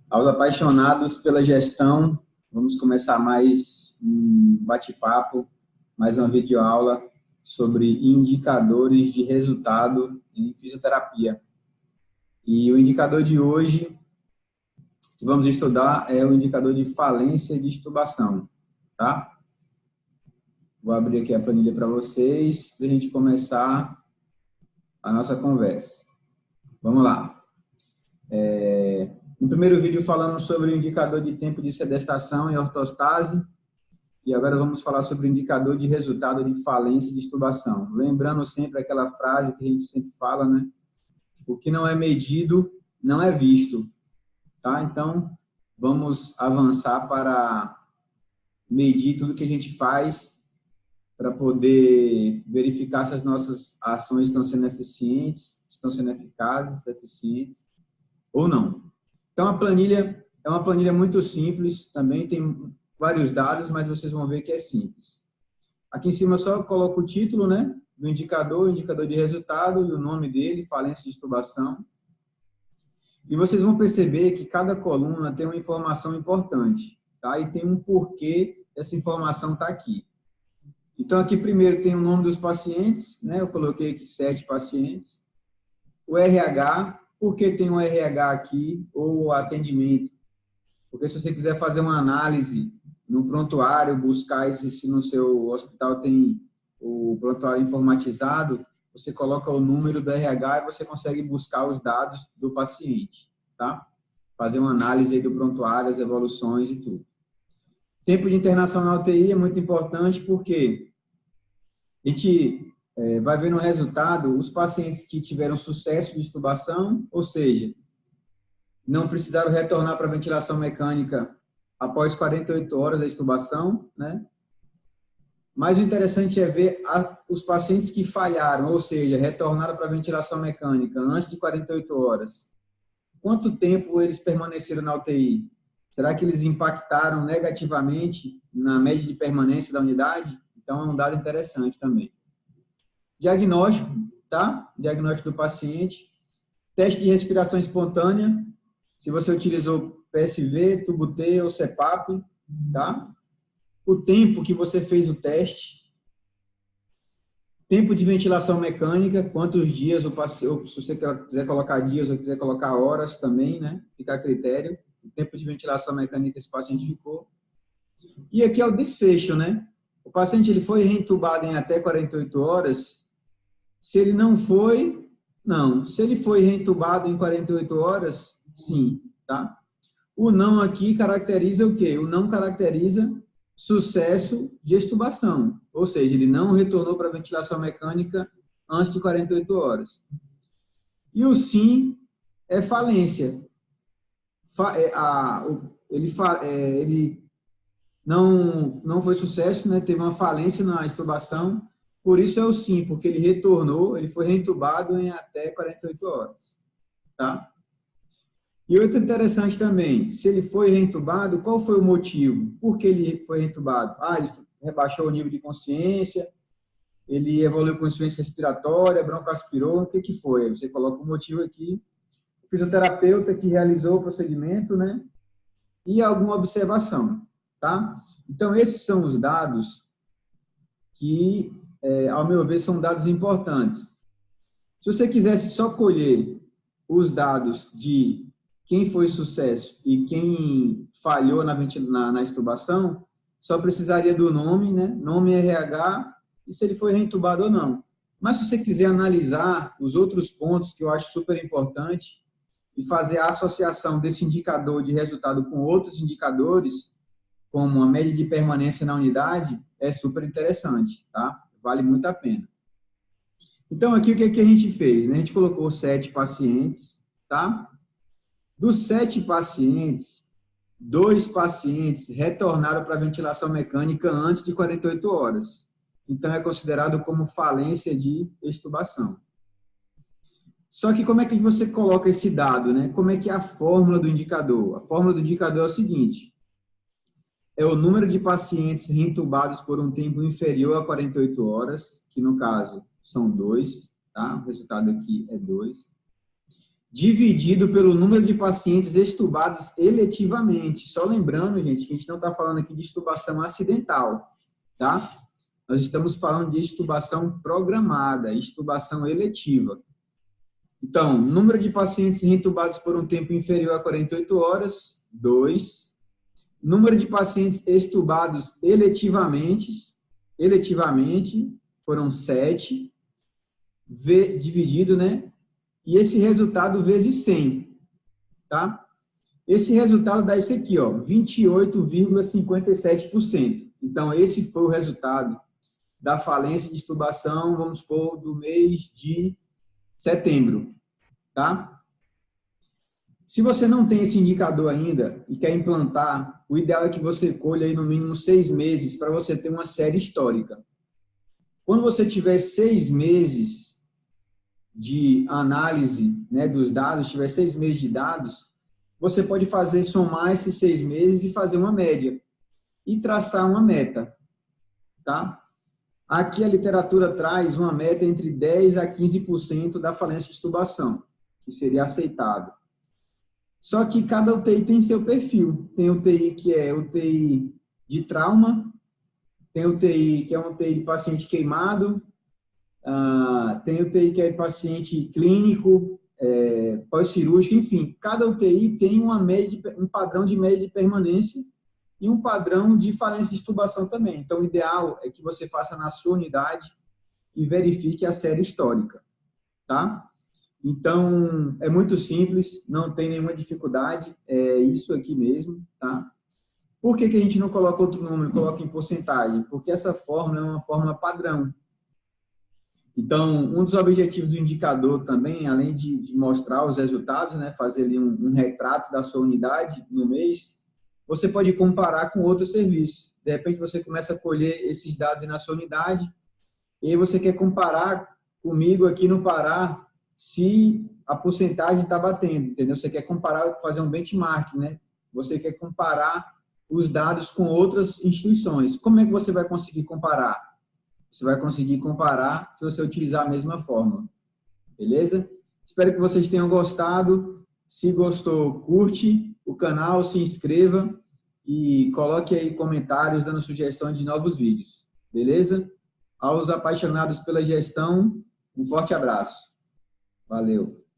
Aos apaixonados pela gestão, vamos começar mais um bate-papo, mais uma videoaula sobre indicadores de resultado em fisioterapia. E o indicador de hoje que vamos estudar é o indicador de falência de extubação, tá? Vou abrir aqui a planilha para vocês, para a gente começar a nossa conversa. Vamos lá. No primeiro vídeo falamos sobre o indicador de tempo de sedestação e ortostase, e agora vamos falar sobre o indicador de resultado de falência de extubação. Lembrando sempre aquela frase que a gente sempre fala, né? O que não é medido não é visto, tá? Então, vamos avançar para medir tudo que a gente faz para poder verificar se as nossas ações estão sendo eficientes, estão sendo eficazes, eficientes ou não. Então, a planilha é uma planilha muito simples, também tem vários dados, mas vocês vão ver que é simples. Aqui em cima eu só coloco o título, né, do indicador, indicador de resultado e o nome dele, falência de extubação. E vocês vão perceber que cada coluna tem uma informação importante, tá? E tem um porquê essa informação está aqui. Então, aqui primeiro tem o nome dos pacientes, né? Eu coloquei aqui 7 pacientes. O RH, por que tem um RH aqui, ou atendimento? Porque se você quiser fazer uma análise no prontuário, buscar se no seu hospital tem o prontuário informatizado, você coloca o número do RH e você consegue buscar os dados do paciente, tá? Fazer uma análise aí do prontuário, as evoluções e tudo. Tempo de internação na UTI é muito importante porque a gente vai ver no resultado os pacientes que tiveram sucesso de extubação, ou seja, não precisaram retornar para a ventilação mecânica após 48 horas da extubação, né? Mas o interessante é ver os pacientes que falharam, ou seja, retornaram para a ventilação mecânica antes de 48 horas. Quanto tempo eles permaneceram na UTI? Será que eles impactaram negativamente na média de permanência da unidade? Então, é um dado interessante também. Diagnóstico, tá? Diagnóstico do paciente. Teste de respiração espontânea. Se você utilizou PSV, tubo T ou CPAP, tá? O tempo que você fez o teste. Tempo de ventilação mecânica, quantos dias o paciente, se você quiser colocar dias ou quiser colocar horas também, né? Fica a critério. O tempo de ventilação mecânica que esse paciente ficou. E aqui é o desfecho, né? O paciente ele foi reintubado em até 48 horas. Se ele não foi, não. Se ele foi reintubado em 48 horas, sim, tá? O não aqui caracteriza o quê? O não caracteriza sucesso de extubação, ou seja, ele não retornou para a ventilação mecânica antes de 48 horas. E o sim é falência. Ele não foi sucesso, né? Teve uma falência na extubação, por isso é o sim, porque ele retornou, ele foi reintubado em até 48 horas, tá? E outro interessante também, se ele foi reintubado, qual foi o motivo? Por que ele foi reintubado? Ele rebaixou o nível de consciência, ele evoluiu com insuficiência respiratória, broncoaspirou, o que foi? Você coloca o motivo aqui, o fisioterapeuta que realizou o procedimento, né? E alguma observação, tá? Então, esses são os dados que, ao meu ver, são dados importantes. Se você quisesse só colher os dados de quem foi sucesso e quem falhou na extubação, só precisaria do nome, né? Nome, RH, e se ele foi reintubado ou não. Mas se você quiser analisar os outros pontos que eu acho super importante e fazer a associação desse indicador de resultado com outros indicadores, como a média de permanência na unidade, é super interessante, tá? Vale muito a pena. Então, aqui o que a gente fez? A gente colocou 7 pacientes, tá? Dos 7 pacientes, 2 pacientes retornaram para a ventilação mecânica antes de 48 horas. Então, é considerado como falência de extubação. Só que como é que você coloca esse dado, né? Como é que é a fórmula do indicador? A fórmula do indicador é o seguinte: é o número de pacientes reintubados por um tempo inferior a 48 horas, que no caso são 2, tá? O resultado aqui é 2. dividido pelo número de pacientes extubados eletivamente. Só lembrando, gente, que a gente não está falando aqui de extubação acidental, tá? Nós estamos falando de extubação programada, extubação eletiva. Então, número de pacientes entubados por um tempo inferior a 48 horas, 2. Número de pacientes extubados eletivamente, foram 7, dividido, né? E esse resultado vezes 100, tá? Esse resultado dá isso aqui, ó, 28,57%. Então, esse foi o resultado da falência de extubação, vamos supor, do mês de setembro, tá? Se você não tem esse indicador ainda e quer implantar, o ideal é que você colha aí no mínimo 6 meses para você ter uma série histórica. Quando você tiver 6 meses de análise, né, dos dados, tiver 6 meses de dados, você pode somar esses 6 meses e fazer uma média e traçar uma meta, tá? Aqui a literatura traz uma meta entre 10% a 15% da falência de tubação, que seria aceitável. Só que cada UTI tem seu perfil. Tem UTI que é UTI de trauma, tem UTI que é uma UTI de paciente queimado, tem UTI que é paciente clínico, pós-cirúrgico, enfim. Cada UTI tem um padrão de média de permanência e um padrão de falência de tubação também. Então, o ideal é que você faça na sua unidade e verifique a série histórica, tá? Então, é muito simples, não tem nenhuma dificuldade, é isso aqui mesmo, tá? Por que a gente não coloca outro número, coloca em porcentagem? Porque essa fórmula é uma fórmula padrão. Então, um dos objetivos do indicador também, além de mostrar os resultados, né, fazer ali um retrato da sua unidade no mês, você pode comparar com outros serviços. De repente, você começa a colher esses dados na sua unidade e você quer comparar comigo aqui no Pará se a porcentagem está batendo, entendeu? Você quer comparar, fazer um benchmark, né? Você quer comparar os dados com outras instituições. Como é que você vai conseguir comparar? Você vai conseguir comparar se você utilizar a mesma fórmula. Beleza? Espero que vocês tenham gostado. Se gostou, curte o canal, se inscreva e coloque aí comentários dando sugestão de novos vídeos. Beleza? Aos apaixonados pela gestão, um forte abraço. Valeu!